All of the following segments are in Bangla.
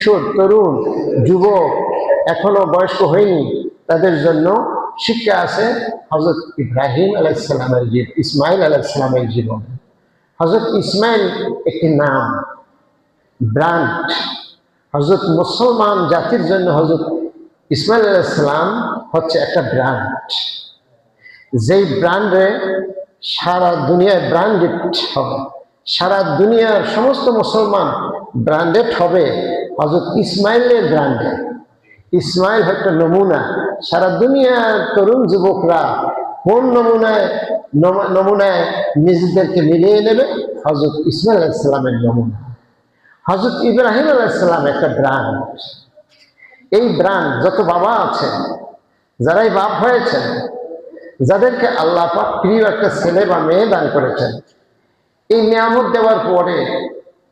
কিশোর, তরুণ, যুবক, এখনো বয়স্ক হয়নি, তাদের জন্য শিক্ষা আছে হযরত ইব্রাহিম আলাইহিস সালামের জীবন, ইসমাইল আলাইহিস সালামের জীবন। হযরত ইসমাইল একটি নাম, ব্র্যান্ড। হযরত মুসলমান জাতির জন্য হযরত ইসমাইল আলাইহিস সালাম হচ্ছে একটা ব্র্যান্ড, যেই ব্র্যান্ডে সারা দুনিয়ায় ব্র্যান্ডেড হবে, সারা দুনিয়ার সমস্ত মুসলমান ব্র্যান্ডেড হবে হযরত ইসমাইলের ব্র্যান্ডে। ইসমাইল একটা নমুনা, সারা দুনিয়ার তরুণ যুবকরা কোন নমুনায় নিজেদেরকে মিলিয়ে নেবে? হযরত ইসমাইল আলাইহিস সালামের নমুনা। হযরত ইব্রাহিম আলাইহিস সালাম একটা ব্র্যান্ড। এই ব্র্যান্ড যত বাবা আছে, যারাই বাপ হয়েছেন, যাদেরকে আল্লাহ পাক প্রিয় একটা ছেলে বা মেয়ে দান করেছেন, এই নিয়ামত দেওয়ার পরে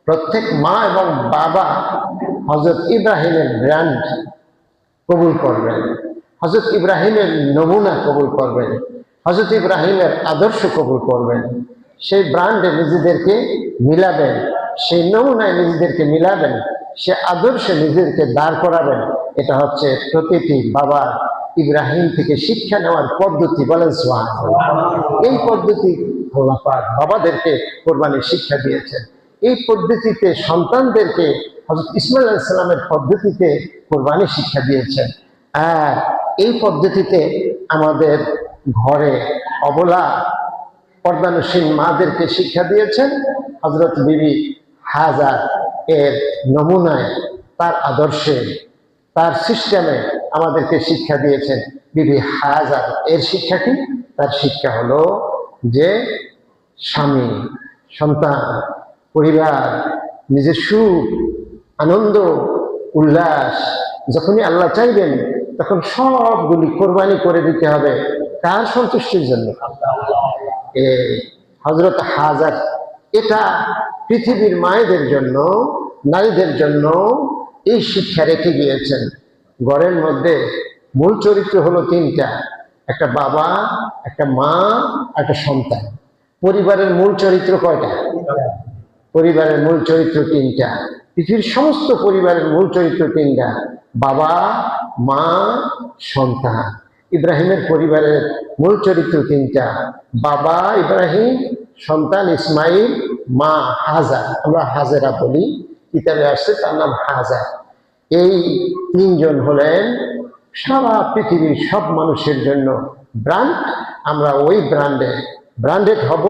প্রত্যেক মা এবং বাবা হযরত ইব্রাহিমের ব্র্যান্ড কবুল করবেন, হযরত ইব্রাহিমের নমুনা কবুল করবেন, হযরত ইব্রাহিমের আদর্শ কবুল করবেন। সেই ব্র্যান্ডে নিজেদেরকে মিলাবেন, সেই নমুনায় নিজেদেরকে মিলাবেন, সে আদর্শে নিজেদেরকে দাঁড় করাবেন। এটা হচ্ছে প্রতিটি বাবার ইব্রাহিম থেকে শিক্ষা নেওয়ার পদ্ধতি। বলেন সুবহানাল্লাহ। এই পদ্ধতি আল্লাহ পাক বাবাদেরকে কোরবানির শিক্ষা দিয়েছেন। এই পদ্ধতিতে সন্তানদেরকে হযরত ইসমাইল আলাইহিস সালামের পদ্ধতিতে কোরবানির শিক্ষা দিয়েছেন। আর এই পদ্ধতিতে আমাদের ঘরে অবলা পর্দানসীন মাদেরকে শিক্ষা দিয়েছেন হযরত বিবি হাজার এর নমুনায়, তার আদর্শে, তার সিস্টেমে আমাদেরকে শিক্ষা দিয়েছেন বিবি হাজার। এর শিক্ষা কি? তার শিক্ষা হলো যে স্বামী, সন্তান, পরিবার, নিজের সুখ, আনন্দ, উল্লাস যখনই আল্লাহ চাইবেন তখন সবগুলি কোরবানি করে দিতে হবে। কার সন্তুষ্টির জন্য? হযরত হাজার এটা পৃথিবীর মায়েদের জন্য, নারীদের জন্য এই শিক্ষা রেখে গিয়েছেন। ঘরের মধ্যে মূল চরিত্র হলো তিনটা: একটা বাবা, একটা মা, একটা সন্তান। পরিবারের মূল চরিত্র কয়টা? পরিবারের মূল চরিত্র তিনটা। পৃথিবীর সমস্ত পরিবারের মূল চরিত্র তিনটা: বাবা, মা, সন্তান। ইব্রাহিমের পরিবারের মূল চরিত্র তিনটা: বাবা ইব্রাহিম, সন্তান ইসমাইল, মা হাজার। আমরা হাজেরা বলি, কিতাবে আসছে তার নাম হাজার। এই তিনজন হলেন সারা পৃথিবীর সব মানুষের জন্য ব্র্যান্ড। আমরা ওই ব্র্যান্ডেড হব।